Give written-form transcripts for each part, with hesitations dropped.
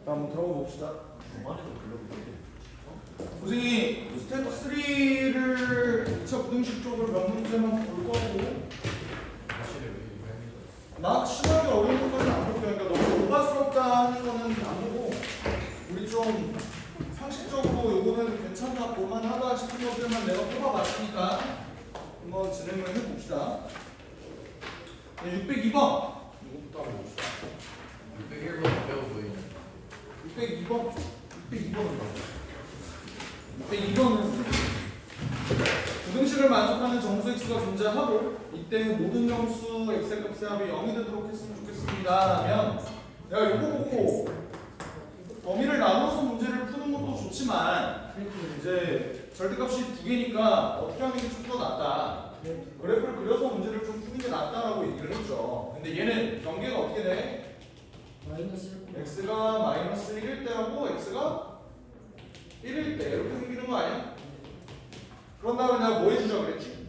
한번 들어가 봅시다. 선생님 스텝 3를 2차 부등식 쪽을 몇 문제만 볼 거고 막 심하게 어려운 것까지는 안 볼게요. 그러니까 너무 오바스럽다는 거는 안 보고 우리 좀 상식적으로 요거는 괜찮다 볼만하다 싶은 것들만 내가 뽑아봤으니까 한번 진행을 해봅시다. 602번 이것부터 한번 봅시다. 601번 배워보이네. 602번 602번은 뭐야? 602번은 부등식을 만족하는 정수 x가 존재하고 이때 모든 정수 x의 값의 합이 0이 되도록 했으면 좋겠습니다 하면 내가 이거 보고 범위를 나누어서 문제를 푸는 것도 좋지만 이제 절대값이 두 개니까 어떻게 하는 게 좀 더 낫다, 그래프를 그려서 문제를 좀 푸는 게 낫다라고 얘기를 했죠. 근데 얘는 경계가 어떻게 돼? x가 마이너스 1일 때하고 x가 1일 때 이렇게 생기는 거 아니야? 그런 다음에 내가 뭐 해주자 그랬지?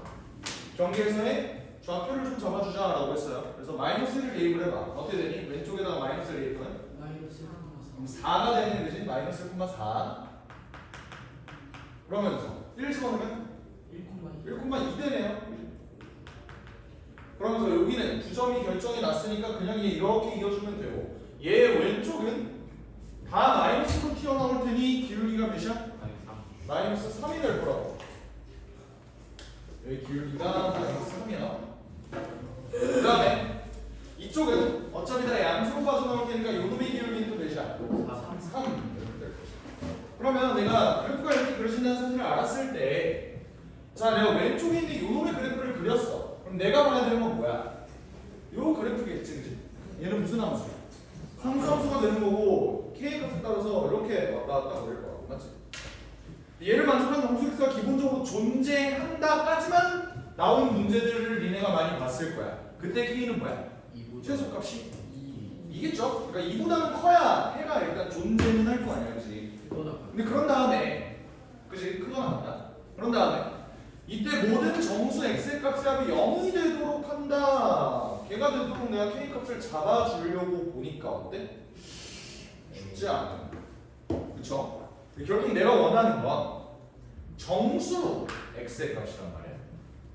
경계에서의 좌표를 좀 잡아주자라고 했어요. 그래서 마이너스를 대입을 해봐. 어떻게 되니? 왼쪽에다가 마이너스를 대입하면? 그럼 4가 되는 거지? 마이너스 1,4 그러면서 1 집어넣으면? 1,2 되네요. 그러면서 여기는 9점이 결정이 났으니까 그냥 얘 이렇게 이어주면 되고 얘 왼쪽은 다 마이너스로 튀어나올 테니 기울기가 몇이야? 마이너스 3이 될 거라고. 여기 기울기가 마이너스 3이야. 그 다음에 이쪽은 어차피 다 양수로 빠져나올 테니까 요놈의 기울기는 또 몇이야? 3 이렇게 될 것이야. 그러면 내가 그래프가 이렇게 그려진다는 사실을 알았을 때 자, 내가 왼쪽에 있는 요놈의 그래프를 그렸어. 그럼 내가 봐야 되는 건 뭐야? 요 그래프겠지, 그치? 얘는 무슨 함수야? 상수함수가 되는 거고 k 값에 따라서 이렇게 왔다 갔다 그릴 거야, 맞지? 얘를 만족하는 정수 x가 기본적으로 존재한다까지만 나온 문제들을 니네가 많이 봤을 거야. 그때 k는 뭐야? 최소값이 2겠죠? 그러니까 2보다는 커야 해가 일단 존재는 할 거 아니야, 그치? 근데 그런 다음에, 그치? 크거나 같다. 그런 다음에 이때 모든 정수 x의 값의 합이 0이 되도록 한다. 걔가 되도록 내가 k 값을 잡아주려고 보니까 어때? 쉽지 않아. 그쵸? 결국 내가 원하는 건 정수 x의 값이란 말이야.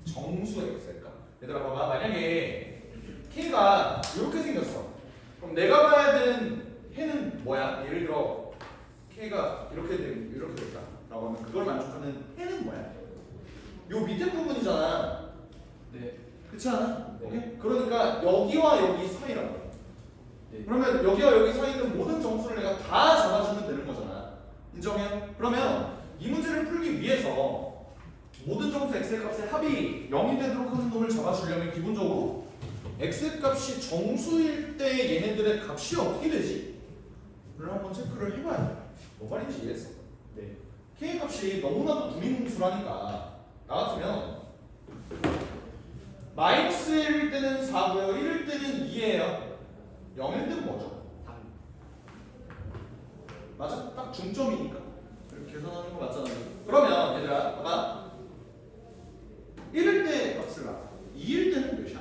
정수 x의 값. 얘들아 봐봐. 만약에 k가 이렇게 생겼어. 그럼 내가 봐야 되는 해는 뭐야? 예를 들어 k가 이렇게 됐다 라고 하면 그걸 만족하는 해는 뭐야? 요 밑에 부분이잖아. 네. 그렇지 않아? 네. 오케이? 그러니까 여기와 여기 사이라고. 네. 그러면 여기와 여기 사이에 있는 모든 정수를 내가 다 잡아주면 되는 거잖아. 인정해? 그러면 이 문제를 풀기 위해서 모든 정수 x의 값의 합이 0이 되도록 하는 놈을 잡아주려면 기본적으로 x의 값이 정수일 때 얘네들의 값이 어떻게 되지? 를 한번 체크를 해봐야 돼. 뭐 말인지 이해했어? 네. k 값이 너무나도 두리뭉술하니까 나 같으면 마이너스 1일 때는 4고요 1일 때는 2예요 0일 때는 뭐죠? 맞아? 딱 중점이니까 이렇게 계산하는 거 맞잖아. 그러면 얘들아 봐봐 1일 때 값을 봐. 2일 때는 몇이야?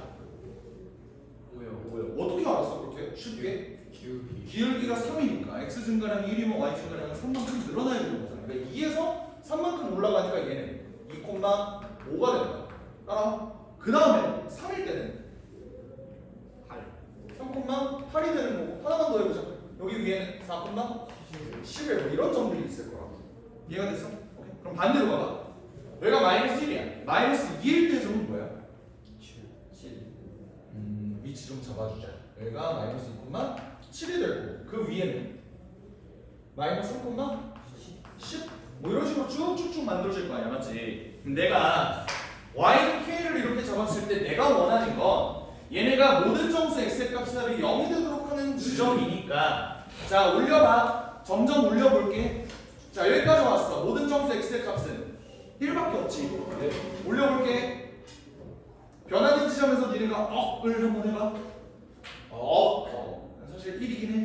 5요. 어떻게 알았어 그렇게? 쉽게? 기울기가 3이니까 x 증가량이 1이면 y 증가량은 3만큼 늘어나야 되는 거잖아. 그러니까 2에서 3만큼 올라가니까 얘는 2,5가 되는 거야. 따라 그 다음에 3일 때는 3,8이 되는 거고 하나만 더 해보자. 여기 위에는 4,11 뭐 이런 점들이 있을 거라고. 이해가 됐어? 오케이. 그럼 반대로 가봐. 여기가 마이너스 1이야. 마이너스 2일 때 점은 뭐야? 7. 위치 좀 잡아주자. 여기가 마이너스 2,7이 되고 그 위에는 마이너스 3,10 뭐 이런 식으로 쭉쭉쭉 만들어질 거 아니야, 맞지? 그럼 내가 y, k를 이렇게 잡았을 때 내가 원하는 건 얘네가 모든 정수 x의 값의 합이 0이 되도록 하는 지점이니까 자 올려봐. 점점 올려볼게. 자 여기까지 왔어. 모든 정수 x의 값은 1밖에 없지. 네. 올려볼게. 변하는 지점에서 니네가 억을 한번 해봐. 사실 1이긴 해.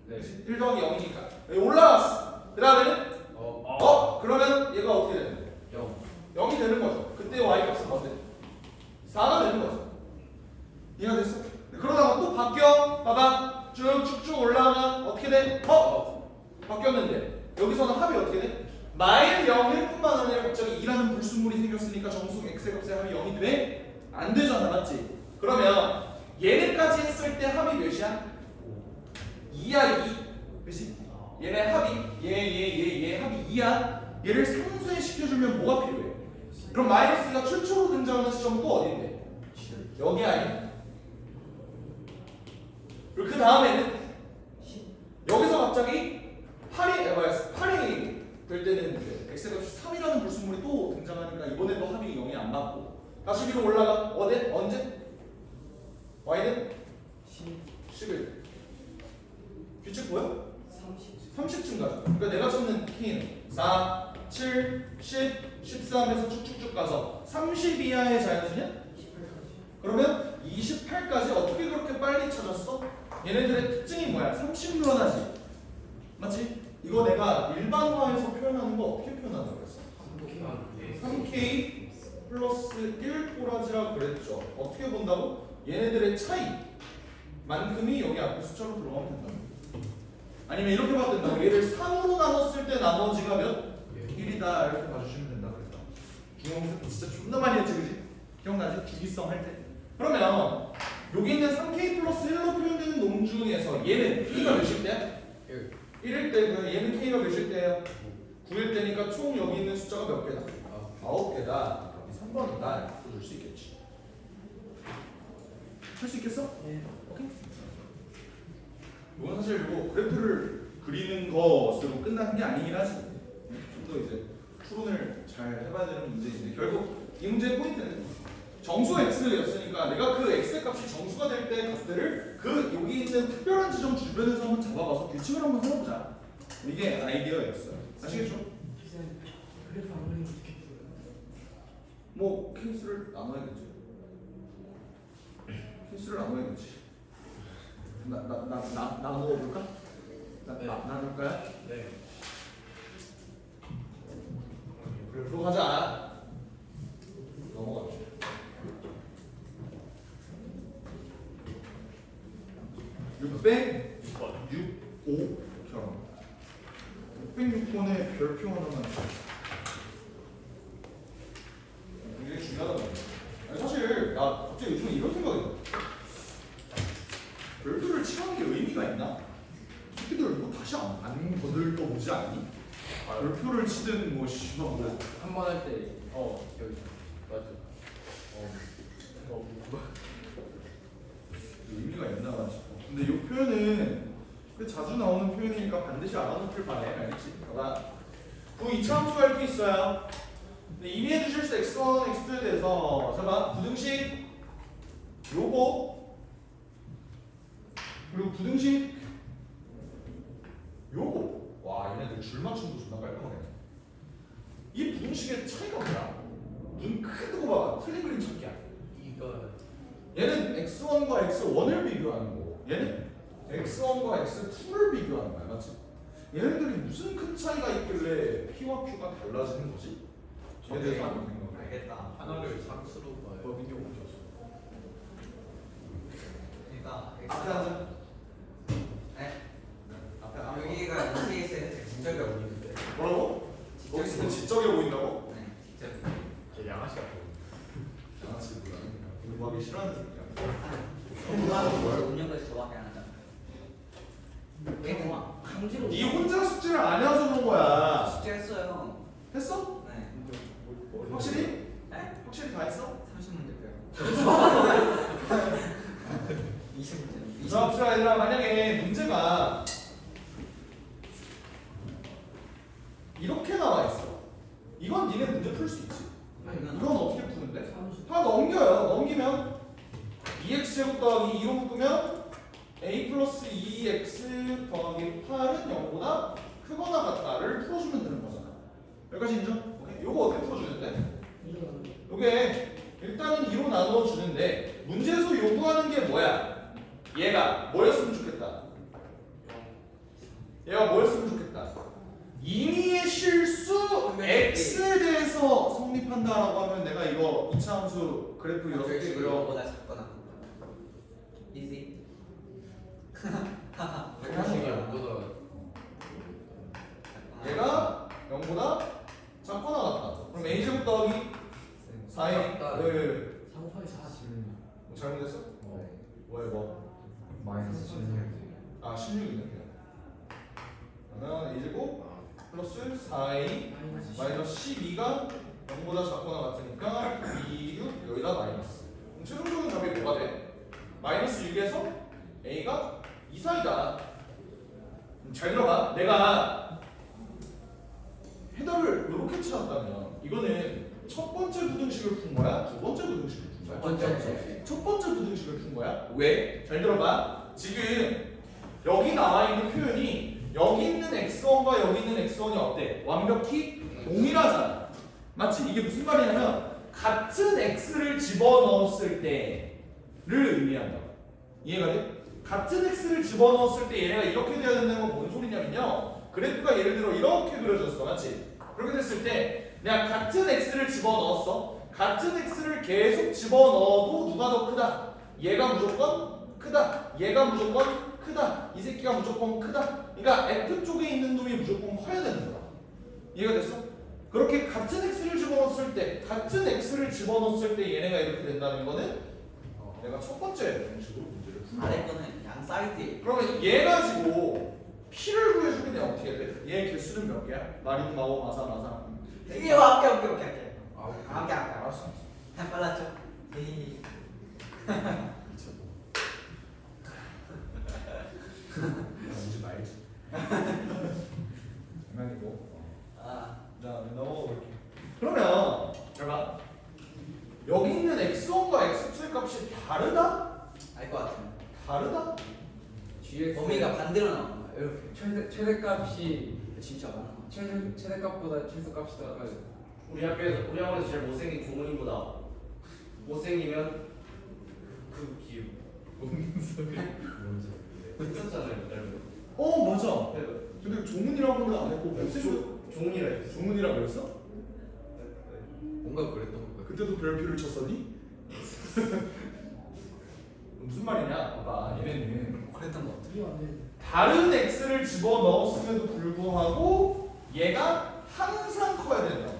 네. 1 더하기 0이니까 여기 올라왔어. 그 다음에는 그러면 얘가 어떻게 되는 거야? 0이 되는 거죠. 그때 y 값은 어때? 4가 되는 거죠. 이해가 됐어? 그러다가 또 바뀌어. 봐봐. 쭉쭉쭉 올라가. 어떻게 돼? 바뀌었는데 여기서는 합이 어떻게 돼? 마일 0일 뿐만 아니라 갑자기 2라는 불순물이 생겼으니까 정수 x의 값의 합이 0이 돼? 안 되잖아, 맞지? 그러면 얘네까지 했을 때 합이 몇이야? 2야 2. 그치? 얘네 합이 얘 합이 2야. 얘를 상쇄 시켜주면 뭐가 필요해? 그럼 마이너스가 최초로 등장하는 시점은 또 어딘데? 여기 아니야? 그리고 그 다음에는 여기서 갑자기 8이 될 때는 이제 x값이 3이라는 불순물이 또 등장하니까 이번에도 합이 0이 안 맞고 다시 위로 올라가. 언제? y는 11. 규칙 보여? 30쯤 가죠. 그러니까 내가 찾는 k는 4, 7, 10, 13에서 쭉쭉쭉 가서 30 이하의 자연수냐? 그러면 28까지 어떻게 그렇게 빨리 찾았어? 얘네들의 특징이 뭐야? 30 늘어나지? 맞지? 이거 내가 일반화해서 표현하는 거 어떻게 표현한다고 그랬어? 3k 플러스 1 꼬라지라고 그랬죠. 어떻게 본다고? 얘네들의 차이만큼이 여기 앞에 숫자로 들어가면 된다. 아니면 이렇게 봐도 된다. 얘를 3으로 나눴을 때 나머지가 몇? 1이다 이렇게 봐주시면 된다 그랬다. 중형생 진짜 존나 많이 했지, 그지? 기억나지? 주기성 할 때. 그러면 여기 있는 3k 플러스 1로 표현되는 놈 중에서 얘는 k가 몇일 때야? 1일 때. 그러면 얘는 k가 몇일 때야? 9일 때니까 총 여기 있는 숫자가 몇 개다? 9개다. 여기 3번이다. 이렇게 줄 수 있겠지. 할 수 있겠어? 네. 오케이. 이건 사실 뭐 그래프를 그리는 것으로 끝나는 게 아니긴 하지. 좀 더 이제 추론을 잘 해봐야 되는 문제인데 결국 이 문제의 포인트는 정수 x였으니까 내가 그 x의 값이 정수가 될 때 값들을 그 여기 있는 특별한 지점 주변에서 한번 잡아봐서 규칙을 한번 세워보자. 이게 아이디어였어요. 아시겠죠? 그래프 안 그리면 어떻게 풀어요? 뭐 케이스를 나눠야겠지. 케이스를 나눠야겠지. 나눠볼까? 나눌까요? 네. 그래프로 가자. 넘어갑시다. 665편. 606번의 별표 하나만 주세요. 굉장히 중요하단 말이야. 아니 사실 나 갑자기 요즘에 이런 생각이 들어. 별표를 칠하는 게 의미가 있나? 새끼들 이거 다시 안 거들떠보지 않니? 별표를 치든 뭐 씨발 뭐 한 번 할 때 여기 맞아. 의미가 있나 싶어. 근데 이 표현은 꽤 자주 나오는 표현이니까 반드시 알아놓길 바래. 알겠지? 봐봐. 그 이차함수 할 게 있어요. 근데 이미 해주실 수 x1, x2에 대해서 잠깐 부등식 요거 그리고 부등식 요거. 와 얘네들 줄 맞춤도 존나 깔끔하네. 이 부등식의 차이가 뭐야? 눈 크게 뜨고 봐봐. 틀린 그림 찾기야. 이거 얘는 x1과 x1을 비교하는 거고 얘는 x1과 x2를 비교하는 거야. 맞지? 얘네들이 무슨 큰 차이가 있길래 p와 q가 달라지는 거지? 저에 대해서 한번 생각해. 알겠다. 하나를 상수로 봐요. 법인이 오셨어. 그러니까 앞에 하자. 네. 앞에 여기가 인테이스의 직접이 어디인데? 뭐라고? 여기서 지적해 보인다고? 네, 직접. 제 양아치 같아. 양아치 뭐야? 공부하기 싫어하는 새끼야. 운영까지 저밖에 안 하잖아. 왜 공화? 강제로 네 혼자 숙제를 안 해서 그런 거야. 숙제했어요. 했어? 네. 확실히? 네? 확실히 다 했어? 30문제 빼요. 20문제. 자, 봅시다 얘들아. 만약에 문제가 이렇게 나와 있어. 이건 니네 문제 풀 수 있지. 이건 어떻게 푸는데? 다 넘겨요. 넘기면 2x제곱 더하기 2로 묶으면 a 플러스 2x 더하기 8은 0보다 크거나 같다를 풀어주면 되는 거잖아. 여기까지 인정? 오케이. 요거 어떻게 풀어주는데? 요게 일단은 2로 나누어 주는데 문제에서 요구하는 게 뭐야? 얘가 뭐였으면 좋겠다. 얘가 뭐였으면 좋겠다. 임의의 실수 x에 대해서 성립한다라고 하면 내가 이거 2차 함수 그래프 6개 그려. 이거보다 작거나. 이지. 180이 0보다 잘못했어? 왜 뭐? 마이너스 16. 아 16이네 그냥. 하나 a제곱 플러스 4a 마이너스 12가 0보다 작거나 같으니까 2, 6 여기다 마이너스. 그럼 최종적인 답이 뭐가 돼? 마이너스 6에서 a가 2 사이다. 잘 들어봐. 내가 해답을 이렇게 찾았다면 이거는 첫 번째 부등식을 푼 거야? 두 번째 부등식을 푼 거야? 첫 번째 부등식을 푼 거야? 왜? 잘 들어봐. 지금 여기 나와 있는 표현이 여기 있는 x1과 여기 있는 x1이 어때? 완벽히 동일하잖아. 맞지? 이게 무슨 말이냐면 같은 x를 집어넣었을 때를 의미한다. 이해가 돼? 같은 x를 집어넣었을 때 얘네가 이렇게 돼야 된다는 건 뭔 소리냐면요. 그래프가 예를 들어 이렇게 그려졌어. 맞지? 그렇게 됐을 때 내가 같은 x를 집어넣었어. 같은 x를 계속 집어넣어도 누가 더 크다? 얘가 무조건 크다. 얘가 무조건 크다. 이 새끼가 무조건 크다. 그러니까 f 쪽에 있는 놈이 무조건 커야 되는 거야. 이해가 됐어? 그렇게 같은 x를 집어넣었을 때 같은 x를 집어넣었을 때 얘네가 이렇게 된다는 거는 내가 첫 번째 공식으로 문제를 푼 거야. 아래 거는 양 사이드에. 그러면 얘 가지고 p를 구해주면 내가 어떻게 돼? 얘 개수는 몇 개야? 마리오 마오 마사 이게 오케이. 아, 오케이. 알았어. 빨랐죠? 헤헤헤. 뭔지 말지. 장난이고. 아, 자, 넘어가 볼게. 그러면 잠깐 여기 있는 x1과 x2의 값이 다르다? 알 것 같은데. 다르다? GX 범위가 반대로 나오는 거야. 이렇게. 최대값이 진짜 많아. 최대값보다 최소값이 더 커요. 우리 학원에서 제일 못생긴 종훈이보다 못생기면 그 기후 했었잖아요. 맞아. 근데 종훈이라고는 안 했고 종훈이라 했어. 종훈이라고 그랬어? 뭔가 그랬던 것 같아. 그때도 별표를 쳤었니? 무슨 말이냐? 봐봐, 얘네는 그랬던 것 같아. 이해 안 되는데. 다른 x를 집어넣었음에도 불구하고 얘가 항상 커야 된다.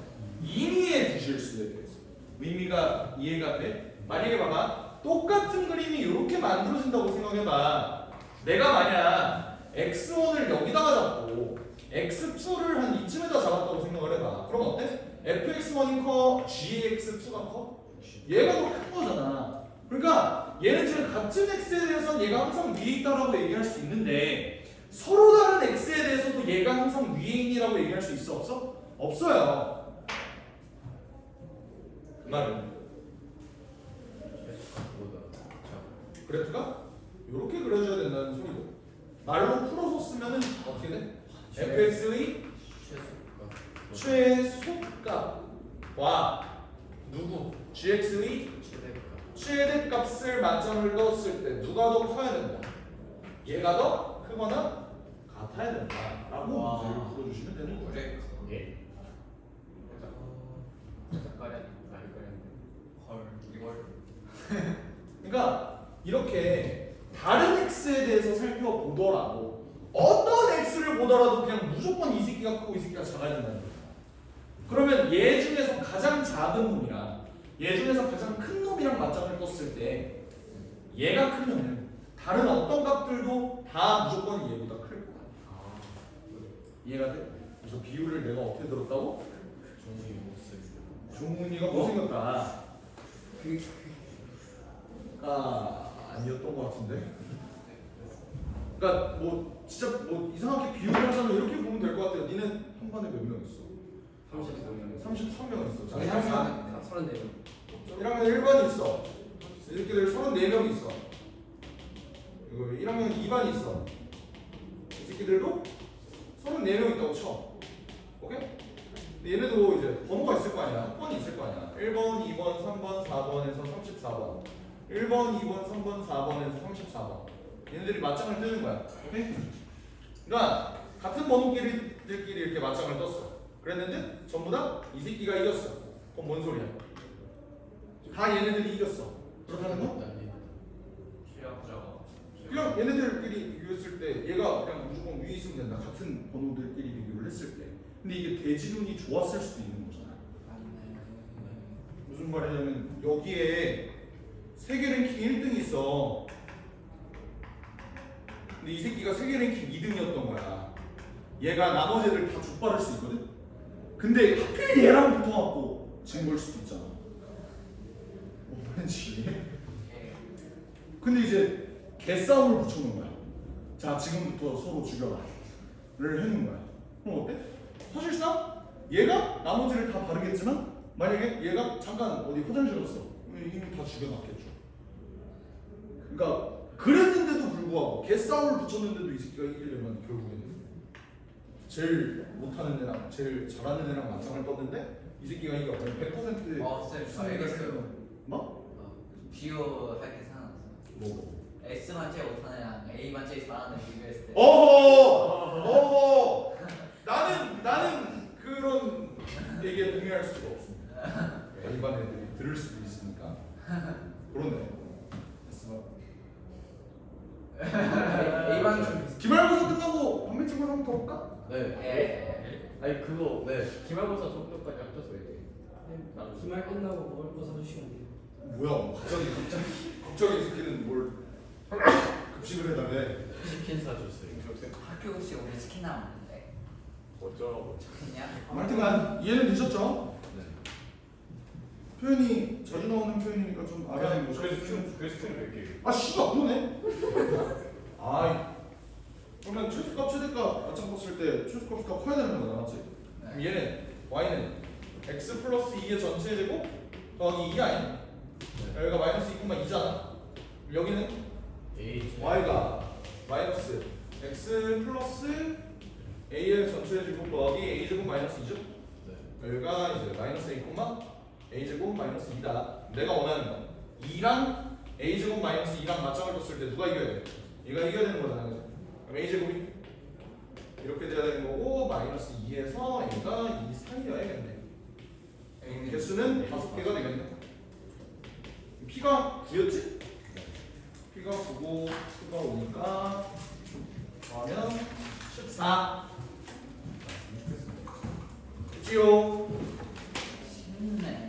임의의 두실수에 대해서 의미가 이해가 돼? 만약에 봐봐, 똑같은 그림이 이렇게 만들어진다고 생각해봐. 내가 만약 x1을 여기다가 잡고 x2를 한 이쯤에다 잡았다고 생각을 해봐. 그럼 어때? fx1이 커? gx2가 커? 얘가 더 큰 거잖아. 그러니까 얘는 지금 같은 x에 대해서는 얘가 항상 위에 있다라고 얘기할 수 있는데 서로 다른 x에 대해서도 얘가 항상 위에 있니라고 얘기할 수 있어? 없어? 없어요. 그 말은 그래프가 이렇게 그려져야 된다는 소리고, 말로 풀어서 쓰면은 어떻게 돼? fx의 최소값과 누구? gx의 최대값을 만점을 넣었을 때 누가 더 커야 된다? 얘가 더 크거나 같아야 된다 라고 와. 문제를 풀어주시면 되는 거예요. 예. 그러니까 이렇게 다른 x에 대해서 살펴보더라도 어떤 x를 보더라도 그냥 무조건 이 새끼가 크고 이 새끼가 작아야 된다는 거예요. 그러면 얘 중에서 가장 작은 놈이랑 얘 중에서 가장 큰 놈이랑 맞짱을 떴을 때 얘가 크면 다른 어떤 값들도 다 무조건 얘보다 클 거야. 이해가 돼? 그래서 비율을 내가 어떻게 들었다고? 종훈이가 못생겼다. 아니었던 것 같은데. 그러니까 뭐 진짜 뭐 이상하게 비율을 하자면 이렇게 보면 될 것 같아요. 니네 한 반에 몇 명 있어? 33명 있어. 자, 34명. 1학년 1반이 있어. 이 새끼들 34명 있어. 이거 1학년 2반이 있어. 이 새끼들도 34명 있다고 쳐. 오케이? 근데 얘네도 이제 번호가 있을 거 아니야. 학번이 있을 거 아니야. 1번, 2번, 3번, 4번에서 34번. 1번, 2번, 3번, 4번에서 34번. 얘네들이 맞짱을 뜨는 거야. 오케이? 그러니까 같은 번호끼리들끼리 이렇게 맞짱을 떴어. 그랬는데 전부 다 이 새끼가 이겼어. 그건 뭔 소리야? 다 얘네들이 이겼어. 그렇다는 거? 그냥 얘네들끼리 비교했을 때 얘가 그냥 무조건 위에 있으면 된다. 같은 번호들끼리 비교를 했을 때. 근데 이게 대지운이 좋았을 수도 있는 거잖아. 무슨 말이냐면 여기에 세계 랭킹 1등이 있어. 근데 이 새끼가 세계 랭킹 2등이었던 거야. 얘가 나머지 애들 다 족바를 수 있거든? 근데 하필 얘랑 붙어갖고 진 걸 수도 있잖아. 왠지. 근데 이제 개싸움을 붙여놓은 거야. 자, 지금부터 서로 죽여라 를 해놓은 거야. 그럼 어때? 사실상 얘가 나머지를 다 바르겠지만 만약에 얘가 잠깐 어디 화장실 갔어. 이미 다 죽여놨겠죠. 그러니까 그랬는데도 불구하고 개싸움을 붙였는데도 이 새끼가 이기려면 결국에는 제일 못하는 애랑 제일 잘하는 애랑 맞짱을 떴는데 이 새끼가 이겨. 100% 쌤, 알겠어요. 뭐? 비교할 게 생각났어. 뭐? S만 제일 못하는 애랑 A만 제일 잘하는 애 비교했을 때. 어허! 나는 그런 얘기에 동의할 수가 없습니다. 일반 애들이 들을 수도 있으니까. 그렇네. A반 좀 기말고사 끝나고 담배 친구 한번 더 볼까? 네. 아니 그거 네. 기말고사 정도까지 합쳐서 얘기해. 기말 끝나고 먹을 거 사주시면 돼요. 뭐야? 갑자기 이 새끼는 뭘 급식을 해달래? 치킨 사줬어요. 학교 급식 오늘 치킨 나왔는데. 어쩌라고. 좋겠냐? 아무튼간 이해는 되셨죠? 네. 표현이 자주 나오는 표현이니까 좀 알아야 그래서 좀 이렇게. 아 씨발 그러네. 아이 그러면 최소값 최대값 맞짱 떴을 때 최소값이 더 커야 되는 거잖아, 맞지? 그럼 얘는 y는 x 플러스 2의 전체 제곱 더하기 2 아니야? 여기가 마이너스 2,2잖아. 여기는 y가 마이너스 x 플러스 a의 전체 제곱 더하기 a 제곱 마이너스 2죠? 여기가 이제 마이너스 a 제곱 마이너스 2다. 내가 원하는 건 2랑 a 제곱 마이너스 2랑 맞짱을 떴을 때 누가 이겨야 돼? 얘가 이겨야 되는 거잖아, 그죠? 그럼 a 제곱이 이렇게 돼야 되는 거고 마이너스 2에서 a가 2 사이여야겠네. 개수는 5개가 되겠네. p가 9였지? p가 9고 p가 5니까 더하면 14. 그치요? 쉽네.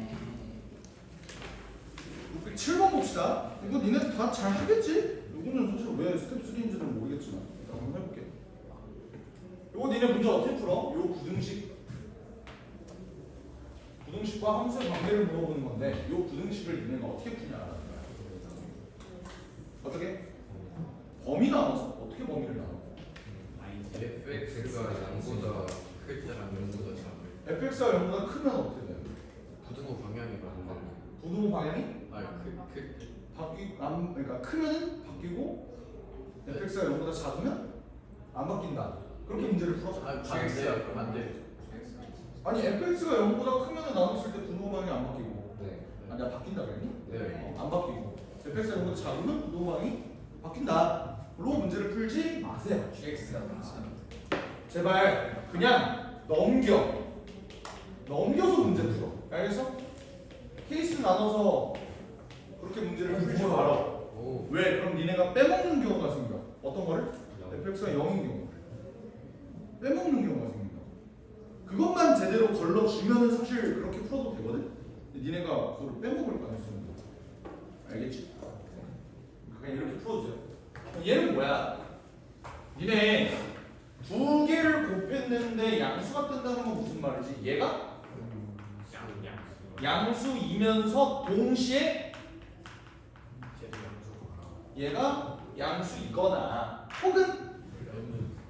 7번 봅시다. 이거 니네 다 잘 하겠지? 이거는 사실 왜 스텝 3인지는 모르겠지만 일단 한번 해볼게. 이거 니네 문제 어떻게 풀어? 요 구등식과 함수의 관계를 물어보는 건데 요 구등식을 니네가 어떻게 푸냐라는 거야. 어떻게? 범위 나눠서 어떻게 범위를 나눠? fx가 0보다 클 때랑 0보다 작을 fx가 0보다 크면 어떻게 돼요? 부등호 방향이 바뀌는 부등호 방향이 그러니까 크면은 바뀌고 fx가 0보다 작으면 안 바뀐다. 그렇게 문제를 풀어. gx가 그럼 안 돼. 아니 fx가 0보다 크면은 나눴을 때 부등호 방향이 안 바뀌고. 네. 아, 내가 바뀐다 그랬니? 네. 안 바뀌고. fx가 0보다 작으면 부등호 방향이 바뀐다. 로 문제를 풀지 마세요. GX가 많으면 제발 그냥 넘겨서 문제 풀어. 알겠어? 케이스 나눠서 그렇게 문제를 풀지 마라. 오. 왜? 그럼 니네가 빼먹는 경우가 생겨. 어떤 거를? fx가 0인 경우. 빼먹는 경우가 생긴다. 그것만 제대로 걸러주면은 사실 그렇게 풀어도 되거든? 근데 니네가 그걸 빼먹을 가능성이 있어. 알겠지? 그냥 이렇게 풀어주세요. 얘는 뭐야? 니네 두 개를 곱했는데 양수가 뜬다는 건 무슨 말이지? 얘가 양수이면서 동시에 얘가 양수이거나 혹은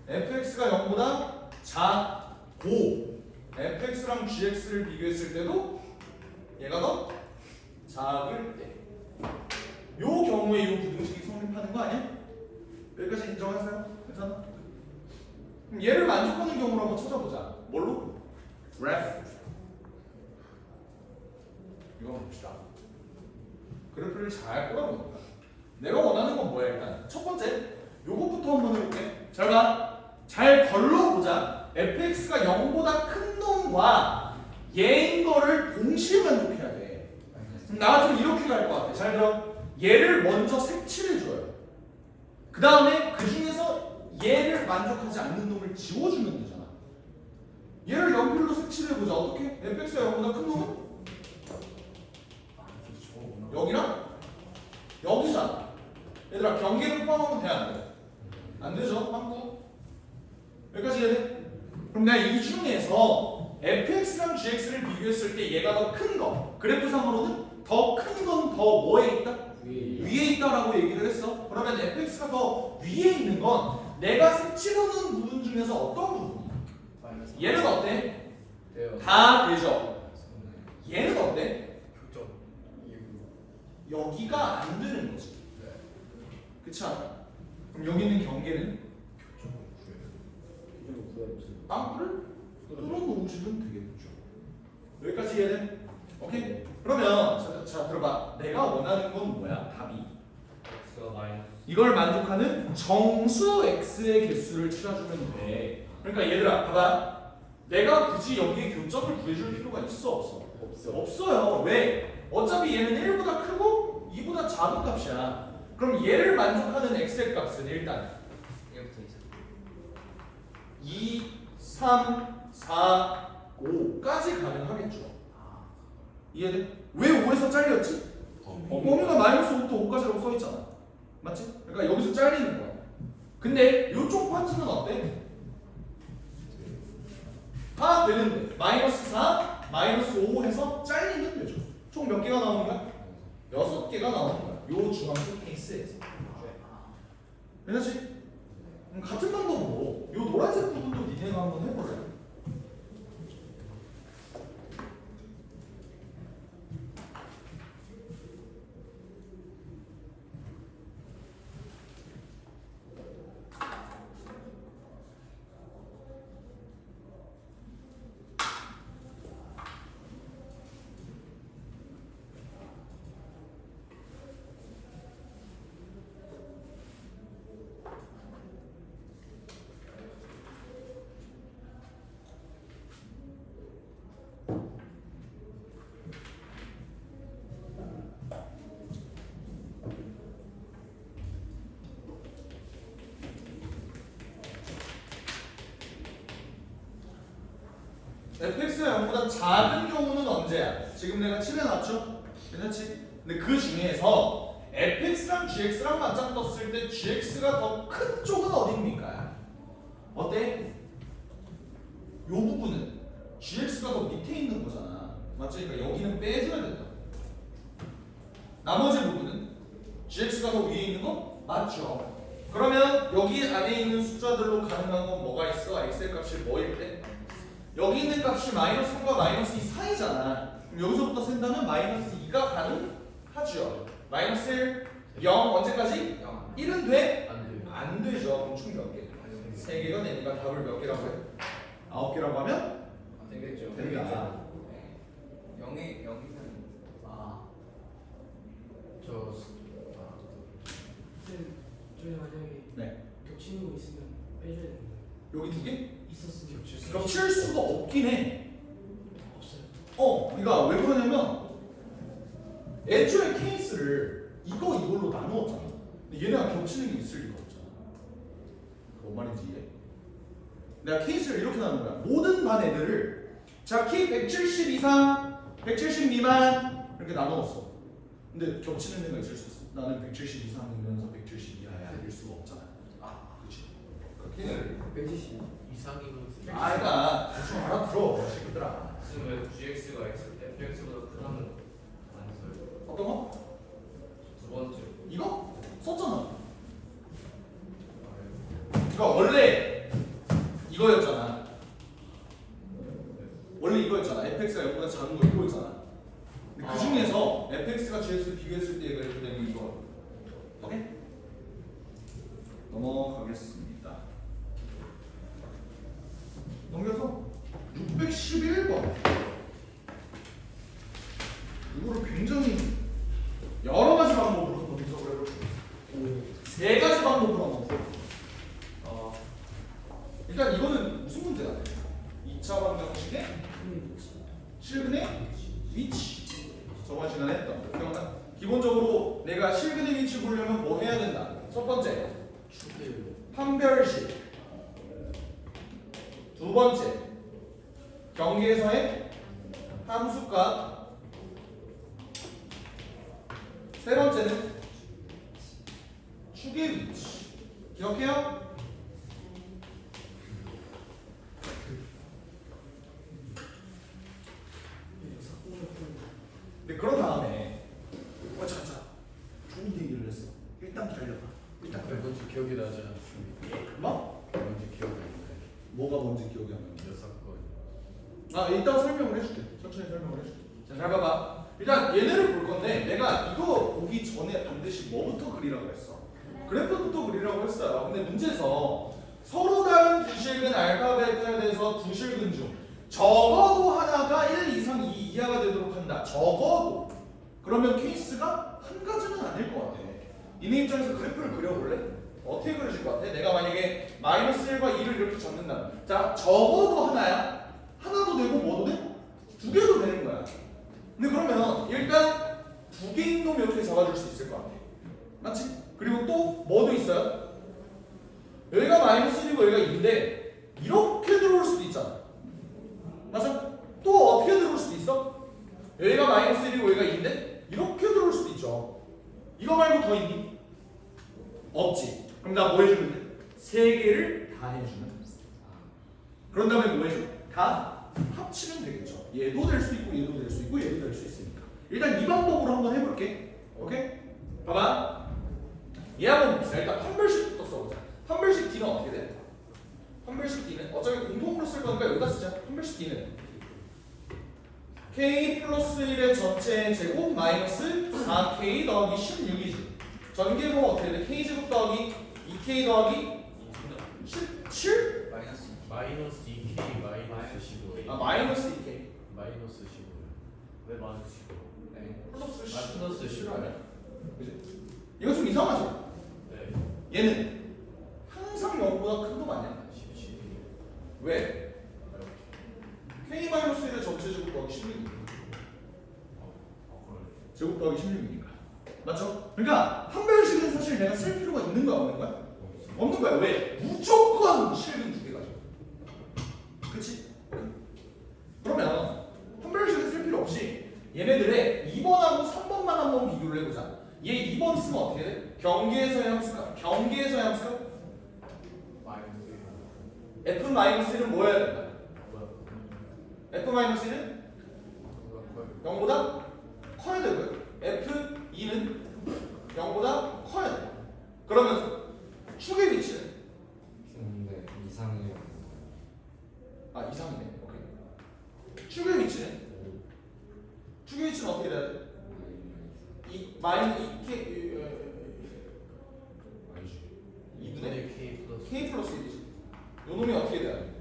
fx가 0보다 작고 fx랑 gx를 비교했을 때도 얘가 더 작을 때 요 경우에 요 부등식이 성립하는 거 아니야? 여기까지 인정하세요? 괜찮아? 그럼 얘를 만족하는 경우를 한번 찾아보자. 뭘로? graph. 이거 봅시다. 그래프를 잘 꼬라보는 거야. 내가 원하는 건 뭐야? 일단 첫 번째 요것부터 한번 해볼게. 잘 봐. 잘 걸러보자. fx가 0보다 큰 놈과 얘인 거를 동시에 만족해야 돼. 나 같으면 이렇게 갈 것 같아. 잘 들어. 얘를 먼저 색칠해줘요. 그 다음에 그 중에서 얘를 만족하지 않는 놈을 지워주면 되잖아. 얘를 연필로 색칠해보자. 어떻게? fx가 0보다 큰 놈은? 여기랑 여기잖아. 얘들아 경계를 포함하면 돼 안 돼? 안 되죠? 한국 여기까지 이해돼? 그럼 내가 이 중에서 fx랑 gx를 비교했을 때 얘가 더 큰 거 그래프상으로는 더 큰 건 더 뭐에 있다? 위에 있다라고 얘기를 했어. 그러면 fx가 더 위에 있는 건 내가 색칠하는 부분 중에서 어떤 부분이야? 얘는 어때? 돼요. 다 되죠. 얘는 어때? 교점. 여기가 안 되는 거지. 그렇지 않아? 그럼 여기 있는 경계는 빵꾸를 뚫어놓으시면 되겠죠. 여기까지 이해돼? 오케이? 그러면 자 들어봐. 내가 원하는 건 뭐야? 답이 X가 마이너스. 이걸 만족하는 정수 x의 개수를 찾아주면 돼. 그러니까 얘들아 봐봐. 내가 굳이 여기에 교점을 구해줄 필요가 있어 없어? 없어요. 왜? 어차피 얘는 1보다 크고 2보다 작은 값이야. 그럼 얘를 만족하는 x의 값은 일단 2, 3, 4, 5까지 가능하겠죠. 이해돼? 왜 5에서 잘렸지? 범위가 마이너스 5부터 5까지라고 써있잖아. 맞지? 그러니까 여기서 잘리는 거야. 근데 이쪽 파트는 어때? 다 되는데 마이너스 4, 마이너스 5 해서 잘리면 되죠. 총 몇 개가 나오는 거야? 6개가 나오는 거야. 요 주황색 케이스에서. 괜찮지? 같은 방법으로 요 노란색 부분도 니네가 한번 해볼래? fx가 0보다 작은 경우는 언제야? 지금 내가 칠해놨죠? 괜찮지? 근데 그 중에서 fx랑 gx랑 맞짱 떴을 때 gx가 더 큰 쪽은 어디입니까? 어때? 요 부분은 gx가 더 밑에 있는 거잖아. 맞지? 그러니까 여기는 빼줘야 된다. 나머지 부분은 gx가 더 위에 있는 거 맞죠? 그러면 여기 안에 있는 숫자들로 가능한 건 뭐가 있어? x의 값이 뭐일 때? 여기 있는 값이 마이너스 3과 마이너스 2 사이잖아. 그럼 여기서부터 센다면 마이너스 2가 가능하죠. 마이너스 1, 0 언제까지? 1은 돼? 안 돼요. 안 되죠. 그럼 총 몇 개? 3개가 되니까 답을 몇 개라고 해? 9개라고 하면? 되겠죠. 됩니다. 0이면 저 쌤, 저희 만약에 네. 겹치는 거 있으면 빼줘야 됩니다. 여기 2개? 있었으면 겹칠 수가 없긴 해. 없어요. 그러니까 왜 그러냐면 애초에 케이스를 이걸로 나누었잖아. 근데 얘네가 겹치는 게 있을 리가 없잖아. 뭔 말인지 이해? 내가 케이스를 이렇게 나눈 거야. 모든 반 애들을 자, 키 170 이상, 170 미만 이렇게 나누었어. 근데 겹치는 애가 있을 수 있어. 나는 170 이상이면서 170 이하야 이럴 수가 없잖아. 그렇지. 케이스를 170 이상이면 그러니까 대충 알아들어, 친구들아. 지금 왜 GX가 X 때 FX보다 크다는 안 써요? 어떤 거? 두 번째. 이거? 썼잖아. 그러니까 원래 이거였잖아. 원래 이거였잖아. fx가 0보다 작은 거 이거였잖아. 근데 그 중에서 fx가 gx를 비교했을 때 얘가 이렇게 되는 이거. 오케이? 넘어가겠습니다. 넘겨서 611번. 이거를 굉장히 여러 가지 방법으로 한번 해석을 해볼게요. 세 가지 방법으로 한번 풀어볼게요. 일단 이거는 무슨 문제다? 2차 방정식의 실근의 위치. 저번 시간에 했던 기억나? 기본적으로 내가 실근의 위치 보려면 뭐 해야 된다? 첫 번째, 판별식. 두 번째, 경계에서의 함수값. 세 번째는 축의 위치. 기억해요? 네, 그런 다음에 자 좋은 얘기를 했어. 일단 기다려봐. 일단 기다려봐. 뭔지 기억이 나지 않습니다. 뭐? 뭔지 기억이 안 나요. 뭐가 뭔지 기억이 안 나는 이 사건. 아, 이따 설명을 해줄게. 천천히 설명을 해줄게. 자, 잘 봐봐. 일단 얘네를 볼 건데 내가 이거 보기 전에 반드시 뭐부터 그리라고 했어? 그래프부터 그리라고 했어요. 근데 문제에서 서로 다른 두 실근 알파벳에 대해서 두 실근 중 적어도 하나가 1 이상 2 이하가 되도록 한다. 적어도. 그러면 케이스가 한 가지는 아닐 것 같아. 이네 입장에서 그래프를 그려볼래? 어떻게 그려질 것 같아? 내가 만약에 마이너스 1과 2를 이렇게 잡는다. 자, 적어도 하나야? 하나도 되고 뭐도 돼? 두 개도 되는 거야. 근데 그러면 일단 두 개인 놈이 어떻게 잡아줄 수 있을 것 같아? 맞지? 그리고 또 뭐도 있어요? 여기가 마이너스 1이고 여기가 2인데 이렇게 들어올 수도 있잖아. 맞아? 또 어떻게 들어올 수도 있어? 여기가 마이너스 1이고 여기가 2인데 이렇게 들어올 수도 있죠. 이거 말고 더 있니? 없지. 그럼 나 뭐 해주면 돼? 세 개를 다 해주면 돼. 그런 다음에 뭐 해줘? 다 합치면 되겠죠. 얘도 될 수 있고 얘도 될 수 있고 얘도 될 수 있으니까. 일단 이 방법으로 한번 해볼게. 오케이? 봐봐. 얘 한번 봅시다. 일단 판별식부터 써보자. 판별식 D는 어떻게 돼? 판별식 D는 어차피 공통으로 쓸 거니까 여기다 쓰자. 판별식 D는 K 플러스 1의 전체 제곱 마이너스 4K 더하기 16이지. 전개項어떻게 돼? K제곱 더하기 2K 더하기 17? 마이너스 2K 마이너스 15. 아, 마이너스 2K. 마이너스 15. 왜 마이너스 15? 네. 플러스 플러스 15 아니야? 그지? 이거 좀 이상하죠? 네. 얘는 항상 0보다 큰 거 맞냐? 17. 왜? K-1의 전체 제곱 더하기 16이니까. 제곱 더하기 16이니까. 맞죠? 그러니까 판별식은 사실 내가 쓸 필요가 있는 거야, 없는 거야? 없는 거야. 왜? 무조건 실근 두 개 가져. 그치? 그러면 판별식은 쓸 필요 없이 얘네들의 2번하고 3번만 한번 비교를 해보자. 얘 2번 쓰면 어떻게 돼? 경계에서의 함수값. 경계에서의 함수값? F-1은 뭐 해야 된다? F-1은 0보다 커야 되고요. F2는 0보다 커야 돼. 그러면 축의 위치는? 근데 이상해요. 아, 이상이네. 오케이. 축의 위치는? 축의 위치는 어떻게 돼야 돼? 이 마이너스 2K 2분의 K 플러스 K 플러스 1이지. 요 놈이 어떻게 돼야 돼?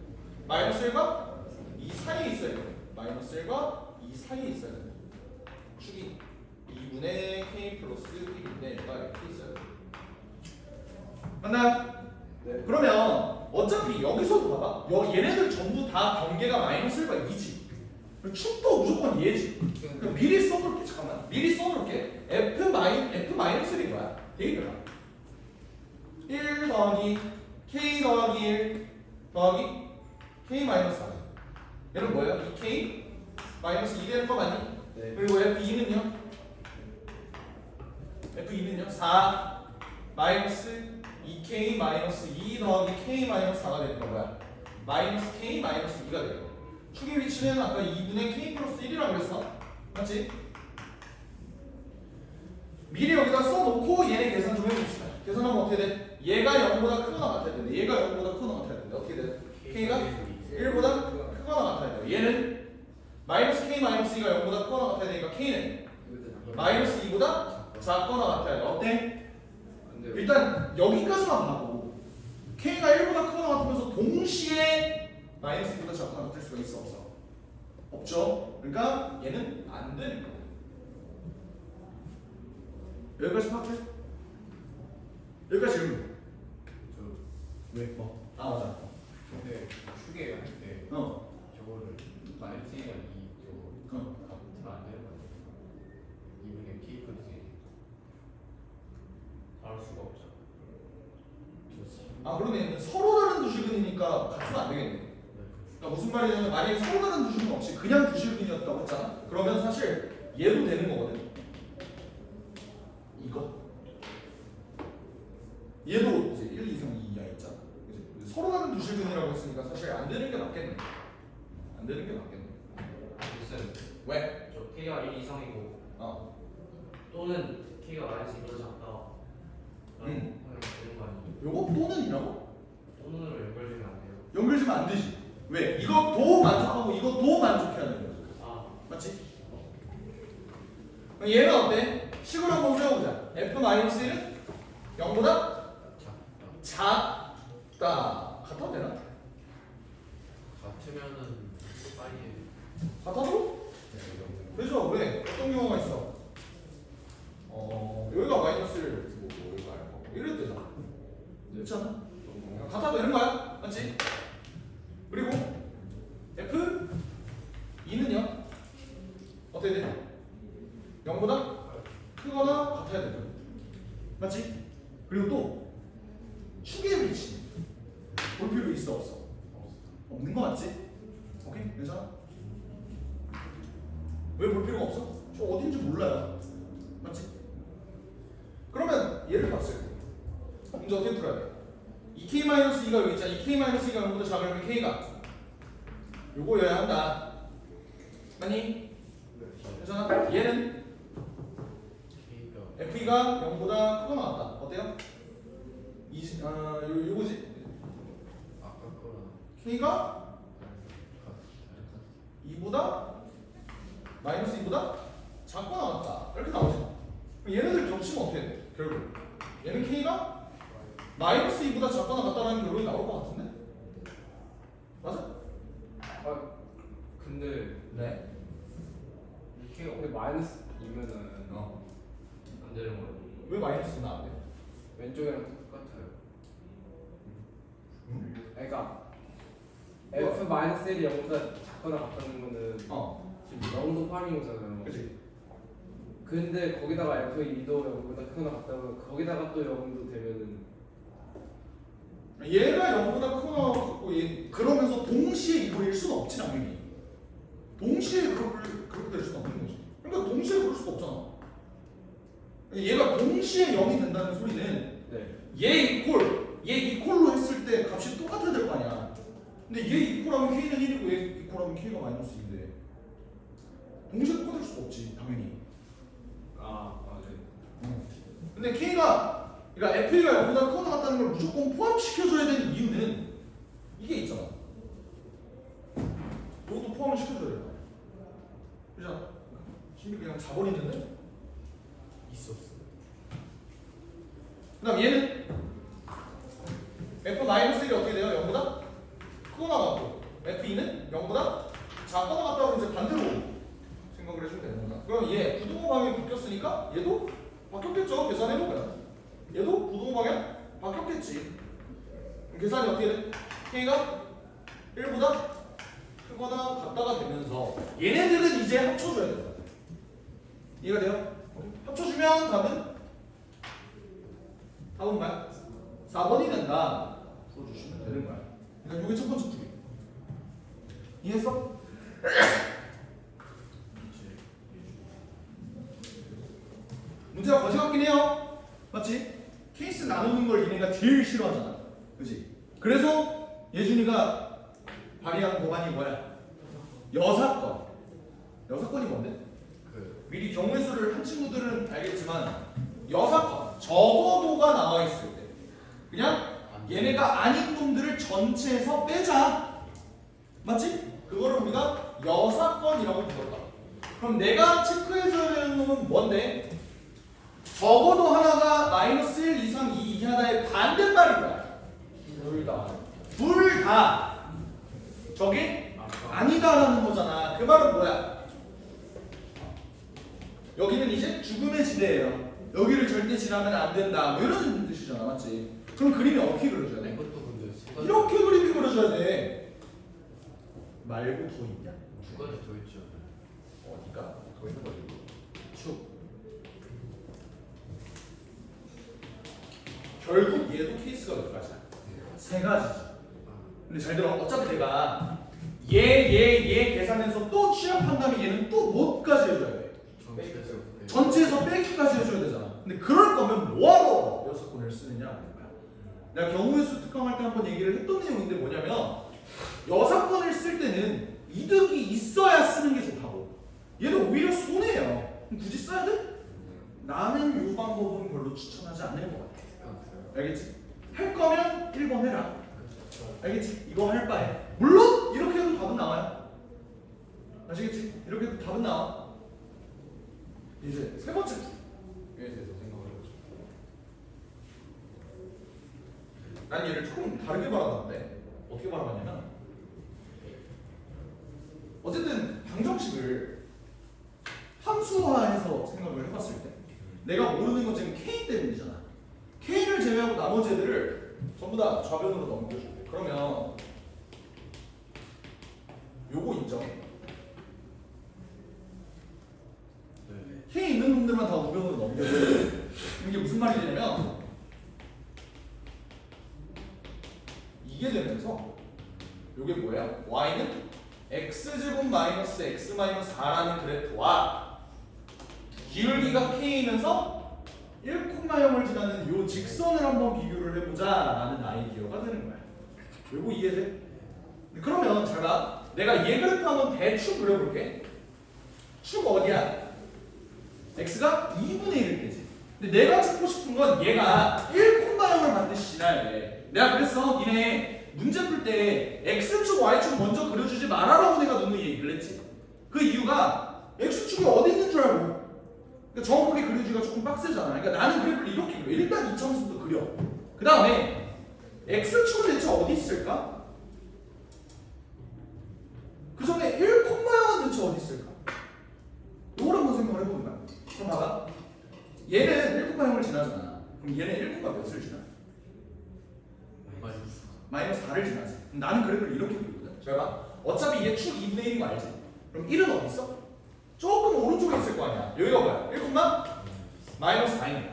마이너스 1과 2 사이에 있어야 돼. 마이너스 1과 2 사이에 있어야 돼. 축이 2분의 K 플러스 1인데 얘가 이렇게 있어야 돼. 맞나요? 네. 그러면 어차피 여기서도 봐봐. 얘네들 전부 다 경계가 마이너스 1과 2지. 축도 무조건 얘지. 그럼 미리 써놓을게. 잠깐만. 미리 써놓을게. F-1인 거야. 되게 별로. 1 더하기 K 더하기 1 더하기 K 마이너스 4. 얘는 뭐예요? 2K 마이너스 2 되는 거 맞니? 네. 그리고 F2는요? F2는요? 4 마이너스 2K 마이너스 2 더하기 K 마이너스 4가 되는 거 뭐야? 마이너스 K 마이너스 2가 되는 거. 축의 위치는 아까 2분의 K 플러스 1이라고 그랬어. 맞지? 미리 여기다 써놓고 얘네 계산 좀 해봅시다. 계산하면 어떻게 돼? 얘가 0보다 크거나 같아야 되는데 얘가 0보다 크거나 같아야 되는데 어떻게 돼? K가 1보다 크거나 같아야 돼. 얘는 마이너스 K 마이너스 2가 0보다 크거나 같아야 되니까 K는 마이너스 2보다 작거나 같아야 돼. 어때? 일단 여기까지만 봐도 K가 1보다 크거나 같으면서 동시에 마이너스 2보다 작거나 같을 수가 있어 없어? 없죠. 그러니까 얘는 안 되는 거야. 여기까지 파악해? 여기까지 질문. 왜? 뭐? 아 맞아. 근데 축에 할때 저거를 마이너스 1과 2 저거 같으면 안 되는 거 아니에요? 2분의 K 플러스 1 알 수가 없잖아. 아 그러네. 서로 다른 두실근이니까 같으면 안 되겠네. 그러니까 무슨 말이냐면 만약에 서로 다른 두실근 없이 그냥 두실근이었다고 했잖아. 그러면 사실 얘도 되는 거거든. 이거 얘도 이제 1, 2, 3, 2 이하 있잖아. 그치? 서로 다른 두실근이라고 했으니까 사실 안 되는 게 맞겠네. 안 되는 게 맞겠네. 무슨 왜? 저 K가 1 이상이고 어. 또는 K가 마이너스 2보다 작다. 음. 되는 거 아니에요? 요거 또는이라고? 또는으로 연결되면 안 돼요? 연결지면 안 되지. 왜? 이것도 만족하고 이것도 만족해야 되는 거지. 아, 맞지? 그럼 얘는 어때? 식으로 한번 세워보자. F-1은 0보다 작다. 작다. 같아도 되나? 같으면은 사이에 같아도? 되죠. 왜? 어떤 경우가 있어? 여기가 마이너스를 여기가 알고 이래도 되잖아. 그렇지 않아? 같아도 되는 거야. 맞지? 그리고 F2는요? 어떻게 돼? 0보다 크거나 같아야 되죠. 맞지? 그리고 또 축의 위치 볼 필요 있어 없어? 없는 거 맞지? 오케이? 괜찮아? 왜 볼 필요가 없어? 저 어딘지 몰라요. 맞지? 그러면 얘를 봤을 때 문제 어떻게 풀어야 돼? 2k-2가 여기 있잖아. 2k-2가 0보다 작으면 k가 요거여야 한다. 맞니? 괜찮아? 얘는 K가 f가 0보다 크거나 같다. 어때요? 요거지? 아까 거랑 k가 2보다 마이너스 2보다 작거나 같다. 이렇게 나오지. 그럼 얘네들 겹치면 어떻게 돼? 결국 얘는 k가 마이너스 2보다 작거나 같다라는 결론이 나올 것 같은데? 맞아? 아 근데 네. K가 근데 마이너스이면은 안 되는 거예요. 왜 마이너스는 안 돼? 왼쪽이랑 똑같아요. 그러니까 뭐야? F 마이너스 1이 0보다 작거나 같다는 거는 지금 0도 8인 거잖아요. 그치? 근데 거기다가 F2도 0보다 크거나 같다면 거기다가 또 0도 되면은 얘가 0보다 크거나 같고 그러면서 동시에 이거일 수는 없지 당연히. 동시에 그렇게 될 수는 없는 거지. 그러니까 동시에 그럴 수가 없잖아. 얘가 동시에 0이 된다는 소리는 네. 얘 이퀄로 했을 때 값이 똑같아야 될 거 아니야. 근데 얘 이퀄하면 k는 1이고 얘 이퀄하면 k가 마이너스 2인데 동시에 똑같을 수가 없지 당연히. 네. 근데 k가 그러니까 f가 0보다 크거나 같다는 걸 무조건 포함시켜줘야 되는 이유는 이게 있잖아. 이것도 포함을 시켜줘야 돼. 그죠? 힘이 그냥 자버리는데 있어 없어. 그다음 얘는 f-1이 어떻게 돼요? 0보다 크거나 같고 f2는 0보다 작거나 같다고 이제 반대로 생각을 해주면 되는 거야. 그럼 얘 부등호 방향이 바뀌었으니까 얘도 바뀌었겠죠? 계산해보면 얘도 부등호 방향 바뀌었겠지. 그럼 계산이 어떻게 돼? k가 1보다 크거나 같다가 되면서 얘네들은 이제 합쳐줘야 된다. 이해가 돼요? 합쳐주면 답은 뭐야? 4번이 된다. 풀어주시면 되는 거야. 그러니까 이게 첫 번째 풀이. 이해했어? 문제가 거지 같긴 해요. 맞지? 케이스 나누는 걸 얘네가 제일 싫어하잖아. 그지? 그래서 예준이가 발의한 법안이 뭐야? 여사건. 여사건이 뭔데? 미리 경우의 수를 한 친구들은 알겠지만 여사건 적어도가 나와 있을 때 그냥 얘네가 아닌 놈들을 전체에서 빼자. 맞지? 그거를 우리가 여사건이라고 불렀다. 그럼 내가 체크해줘야 되는 놈은 뭔데? 적어도 하나가 마이너스 1 이상 2 이하다의 반대말인 거야. 둘 다. 저게 아니다라는 거잖아. 그 말은 뭐야? 여기는 이제 죽음의 지대예요. 여기를 절대 지나면 안 된다. 뭐 이런 뜻이잖아. 맞지? 그럼 그림이 어떻게 그려줘야 돼? 이것도 근데 세 가지 이렇게 그림이 그려줘야 돼. 말고 더 있냐? 두 가지 더 있죠. 어디가? 더 있는 거지. 축. 결국 얘도 케이스가 몇 가지야? 세 가지지. 근데 잘 들어. 어차피 내가 얘 계산해서 또 취합한 다음에 얘는 또 뭐까지 해줘야 돼? 전체에서 빼기까지 해줘야 되잖아. 근데 그럴 거면 뭐하러 여섯 권을 쓰느냐? 내가 경우의 수 특강할 때 한번 얘기를 했던 내용인데 뭐냐면 여사건을 쓸 때는 이득이 있어야 쓰는 게 좋다고. 얘는 오히려 손해예요. 그럼 굳이 써야 돼? 나는 이 방법은 별로 추천하지 않는 것 같아. 알겠지? 할 거면 1번 해라. 알겠지? 이거 할 바에. 물론 이렇게 해도 답은 나와요. 아시겠지? 이렇게 해도 답은 나와. 이제 세 번째 에 대해서 생각을 해보죠. 난 얘를 조금 다르게 바라봤는데 어떻게 바라봤냐면 어쨌든 방정식을 함수화해서 생각을 해봤을 때 내가 모르는 건 지금 K 때문이잖아. K를 제외하고 나머지 애들을 전부 다 좌변으로 넘겨줄게. 그러면 요거 인정. K 있는 놈들만 다 우변으로 넘겨줘. 이게 무슨 말이냐면 이게 되면서 요게 뭐야? Y는 x제곱 마이너스 x 마이너스 4라는 그래프와 기울기가 K이면서 1,0을 지나는 요 직선을 한번 비교를 해보자 라는 아이디어가 되는 거야. 요거 이해돼? 그러면 잘 봐. 내가 얘 그래프 한번 대충 그려볼게. 축 어디야? x가 2분의 1일 때지. 근데 내가 찾고 싶은 건 얘가 1,0을 반드시 지나야 돼. 내가 그랬어. 니네 문제 풀 때 x축, y축 먼저 그려주지 말아라고 내가 누누이 얘기를 했지. 그 이유가 x축이 어디 있는 줄 알고. 그러니까 정확하게 그려주기가 조금 빡세잖아. 그러니까 나는 그래프를 이렇게 그려. 일단 2차원부터 그려. 그 다음에 x축은 대체 어디 있을까? 그 전에 1,0은 대체 어디 있을까? 이걸 한번 생각을 해보는 거야. 그럼 봐봐. 얘는 1,0을 지나잖아. 그럼 얘는 1,0 몇을 지나? 마이너스 4를 지나지. 그럼 나는 그래프를 이렇게 그리거든. 잘 봐. 어차피 얘 축 2분의 1인 거 알지? 그럼 1은 어디 있어? 조금 오른쪽에 있을 거 아니야. 여기가 뭐야? 1, 마이너스 4입니다.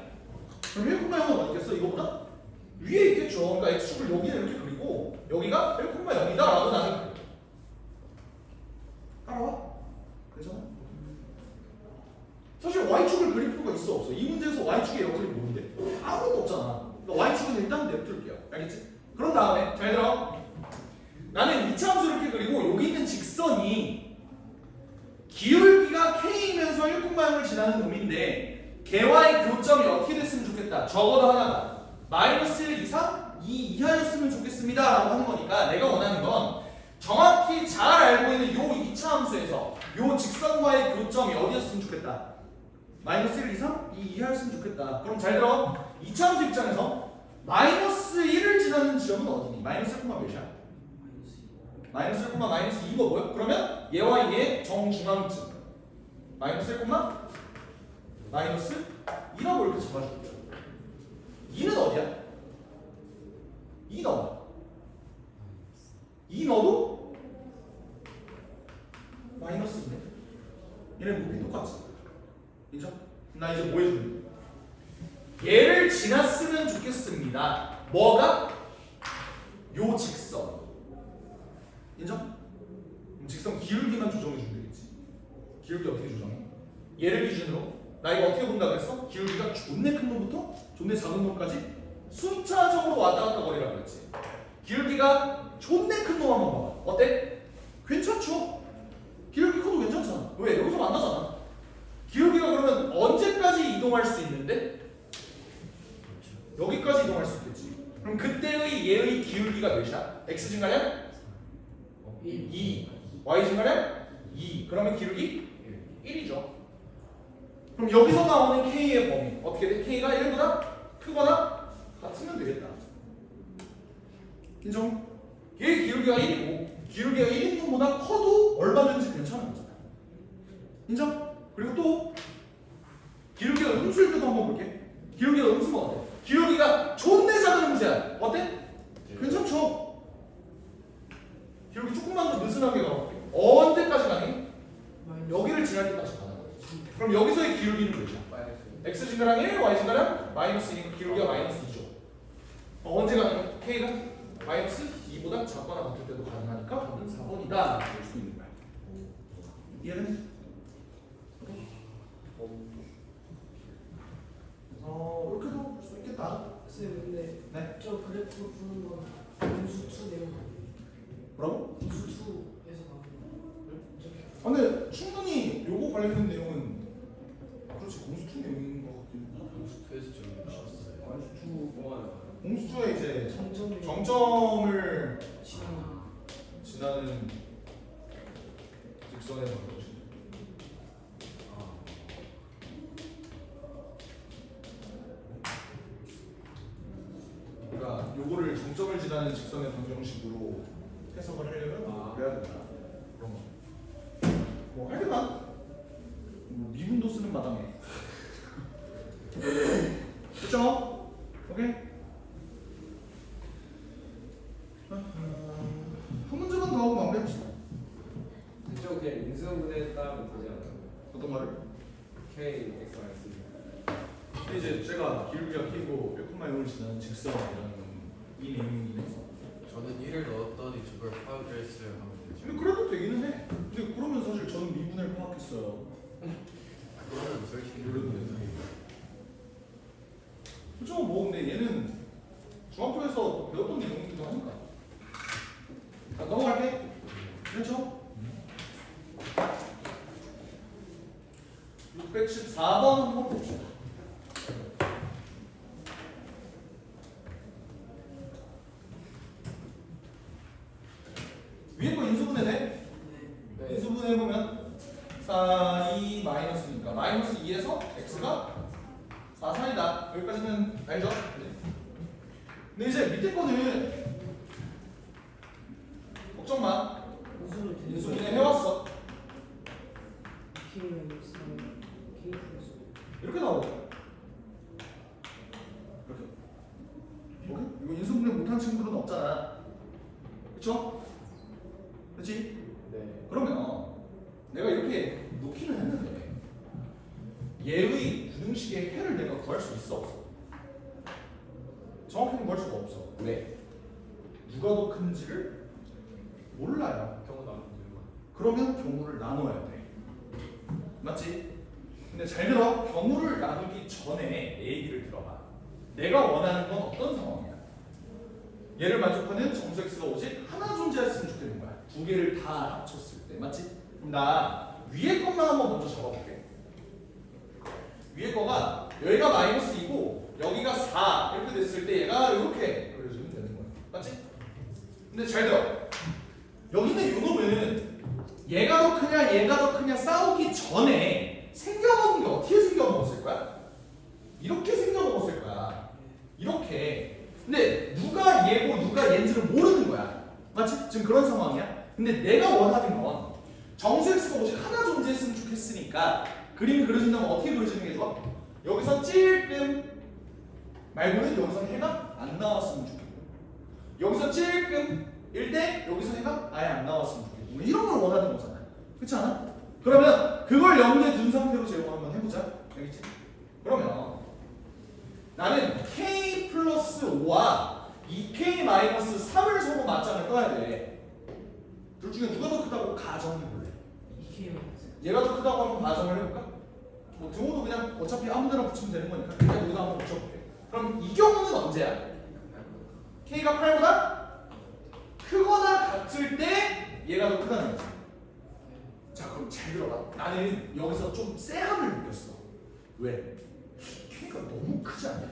그럼 1,0은 어디 있겠어? 이거보다? 위에 있겠죠. 그러니까 x축을 여기에 이렇게 그리고 여기가 1,0이다 라고 나는 그려. 따라와? 괜찮아? 사실 y축을 그릴 필요가 있어 없어? 이 문제에서 y축의 역할이 뭔데? 아무것도 없잖아. 그러니까 y축은 일단 냅둘게요. 알겠지? 그런 다음에 잘 들어. 나는 2차 함수 이렇게 그리고 여기 있는 직선이 기울기가 K이면서 1,0을 지나는 놈인데 걔와의 교점이 어떻게 됐으면 좋겠다. 적어도 하나가 마이너스 1 이상 2 이하였으면 좋겠습니다 라고 하는 거니까 내가 원하는 건 정확히 잘 알고 있는 요 2차 함수에서 요 직선과의 교점이 어디였으면 좋겠다. 마이너스 1 이상 2 이하였으면 좋겠다. 그럼 잘 들어. 2차 함수 입장에서 마이너스 1을 지나는 지점은 어디니? 마이너스 1, 몇이야? 마이너스 1, 마이너스 2가 뭐야? 그러면 얘와 얘의 정중앙쯤 마이너스 1, 마이너스 2라고 이렇게 잡아줄게요. 2는 어디야? 2 넣어봐. 2 넣어도 마이너스 2네. 얘네 높이 똑같지? 인정? 나 이제 뭐 해주는 거야? 얘를 지났으면 좋겠습니다. 뭐가? 요 직선. 인정? 그럼 직선 기울기만 조정해 주면 되겠지. 기울기 어떻게 조정해? 얘를 기준으로 나 이거 어떻게 본다 그랬어? 기울기가 존내 큰 놈부터 존내 작은 놈까지 순차적으로 왔다 갔다 거리라고 그랬지. 기울기가 존내 큰 놈 한번 봐봐. 어때? 괜찮죠? 기울기 커도 괜찮잖아. 왜? 여기서 만나잖아. 기울기가 그러면 언제까지 이동할 수 있는데? 여기까지 이동할 수 있겠지. 그럼 그때의 얘의 기울기가 몇이야? x 증가량? 2. y 증가량? 2. 그러면 기울기? 1이죠. 그럼 여기서 나오는 k의 범위 어떻게 돼? k가 1보다 크거나 같으면 되겠다. 인정? 얘의 기울기가 1이고 기울기가 1인 놈보다 커도 얼마든지 괜찮은 거잖아. 인정? 그리고 또 기울기가 음수일 때도 한번 볼게. 기울기가 음수가 어때? 기울기가 존내 작은 음수야. 어때? 괜찮죠? 기울기 조금만 더 느슨하게 가볼게. 언제까지 가니? 여기를 지날 때까지 가는 거지. 그럼 여기서의 기울기는 몇이야? x 증가량 1, y 증가량 마이너스 2니까 기울기가 마이너스 2죠. 언제 가는? k가 마이너스 2보다 작거나 같을 때도 가능하니까 답은 4번이다. 볼 수 있는 거야. 이해는? 이렇게도 볼 수 있겠다. 쌤 근데 네. 저 그래프 푸는 건 공수 2 내용 뭐라고? 공수 2에서 나오는 거. 아, 근데 충분히 요거 관련된 내용은 그렇지 공수2 내용인 것 같긴 해. 공수투에서 좀 쉬었어요. 공수2에 이제 정점이 정점을 지나 지나는 직선의 방정식. 그러니까 요거를 정점을 지나는 직선의 방정식으로 해석을 하려면 그래야 된다. 그런 거. 뭐 하여간 뭐 미분도 쓰는 마당에. 그쵸? 오케이? 한 문제만 더 하고 마무리해봅시다. 그쪽 그냥 인수분해 따면 되지 않아요? 어떤 말을? K, X, Y, Z. 이제 제가 기울기가 K고 1,0을 지나는 직선이라는 이 내용이긴 해서. 저는 1을 넣었더니 저걸 파악을 했어요 하면 되죠. 근데 그래도 되기는 해. 근데 그러면 사실 저는 미분을 파악했어요. 그거는 솔직히 그래도 되는 그쵸? 뭐 근데 얘는 중학교에서 배웠던 내용이기도 하니까. 자, 넘어갈게. 그렇죠? 614번 한번 봅시다. 위에 거 인수분해 돼? 네. 인수분해 해보면 4, 2 마이너스니까 마이너스 2에서 x가 4, 4이다. 여기까지는 알죠? 네. 근데 이제 밑에 거는 걱정 마. 인수분해 해왔어. K 마이너스 K 플러스 이렇게 나오죠. 이렇게. 오케이? 이거 인수분해 못한 친구들은 없잖아. 그쵸? 그렇지? 네. 그러면 내가 이렇게 놓기는 했는데 얘의 부등식의 해를 내가 구할 수 있어 없어? 정확히는 구할 수가 없어. 왜? 누가 더 큰지를 몰라요. 경우 나오는 거. 그러면 경우를 나눠야 돼. 맞지? 근데 잘 들어. 경우를 나누기 전에 내 얘기를 들어봐. 내가 원하는 건 어떤 상황이야? 얘를 만족하는 정수 x가 오직 하나 존재했으면 좋겠는 거야. 두 개를 다 합쳤을 때. 맞지? 그럼 나 위에 것만 한번 먼저 적어볼게. 위에 거가 여기가 마이너스 2고 여기가 4 이렇게 됐을 때 얘가 이렇게 그려주면 되는 거야. 맞지? 근데 잘 들어. 여기 있는 요놈은 얘가 더 크냐 얘가 더 크냐 싸우기 전에 생겨먹은 게 어떻게 생겨먹었을 거야? 이렇게 생겨먹었을 거야. 이렇게. 근데 누가 얘고 누가 얘인지를 모르는 거야. 맞지? 지금 그런 상황이야. 근데 내가 원하는 건 정수 x가 오직 하나 존재했으면 좋겠으니까 그림이 그려진다면 어떻게 그려지는 게 좋아? 여기서 찔끔 말고는 여기서 해가 안 나왔으면 좋겠고 여기서 찔끔일 때 여기서 해가 아예 안 나왔으면 좋겠고 뭐 이런 걸 원하는 거잖아. 그렇지 않아? 그러면 그걸 염두에 둔 상태로 제공 한번 해보자. 알겠지? 그러면 나는 k 플러스 5와 2k 마이너스 3을 서로 맞짱을 떠야 돼. 둘 중에 누가 더 크다고 가정해볼래? 2K 마이너스 얘가 더 크다고 한번 가정을 해볼까? 뭐 등호도 그냥 어차피 아무데나 붙이면 되는 거니까 그냥 여기다 한번 붙여볼게. 그럼 이 경우는 언제야? k가 8보다 크거나 같을 때 얘가 더 크다는 거지. 자 그럼 잘 들어봐. 나는 여기서 좀 쎄함을 느꼈어. 왜? k가 너무 크지 않냐?